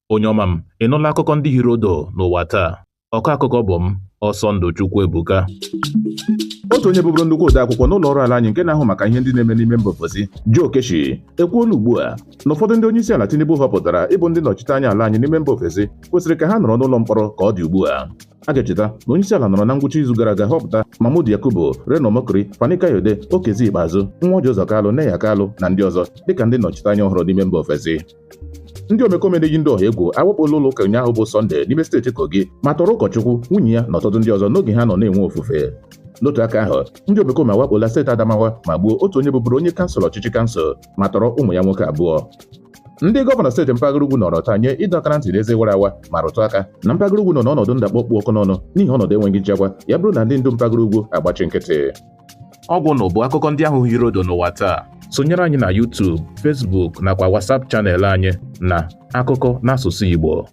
Onye ọma m, ị nụla akụkọ ndị hiri odo n'ụwa taa? Ọkọ akụkọ bụ m, Ọsọndụ Chukwuebuka. Otu onye bụbụrụ nnukwu ode akwụkwọ n'ụlọ ọrụ ala anyị nke na-ahụ maka ihe ndị na-eme n'ime mba ofesi, Joe Keshi, ekwuola ugbu a na ụfọdụ ndị onye isi ala Tinubu họpụtara ịbụ ndị nnọchiteanya ala anyị n'ime mba ofesi kwesịrị ka ha nọrọ n'ụlọ mkpọrọ ka ọ dị ugbu a. A ga-echeta na onye isi ala nọrọ na ngwụcha izu gara aga họpụta Mahmood Yakubu, Reno Mokri, Fani Kayode, Okezi Ikpeazụ, Nwaoji Kalụ, Neya Kalụ na ndị ọzọ dịka ndị nnọchiteanya ọhụrụ n'ime mba ofesi. Ndị omekome na-eyi ndị ọha egwu awakpola ụlọ ụka ụnyaahụ bụ Sọnde n'ime steeti Kogi ma tọrọ ụkọchukwu, nwunye ya na ọtụtụ ndị ọzọ n'oge ha nọ na-enwe ofufe. N'otu aka ahụ, ndị omekome awakpola steeti Adamawa ma gbuo otu onye bụbụrụ onye kansụl ọchịchị kansụl ma tọrọ ụmụ ya nwoke abụọ. Ndị gọvanọ steeti mpaghara ugwu nọrọ taa nye ịdọ aka na ntị n'eze wara awa ma rụtụ aka na mpaghara ugwu nọ n'ọnọdụ ndakpọ ọkụ n'ọnụ n'ihi ọnọdụ enweghị nchekwa ya bụrụ na ndị ndu mpaghara ugwu agbachi nkịtị. Ọ bụ na bụ akụkọ ndị ahụ hiri odo n'ụwa taa. Sonyere anyị na YouTube, Facebook nakwa WhatsApp chanel anyị na Akụkọ n'asụsụ Igbo.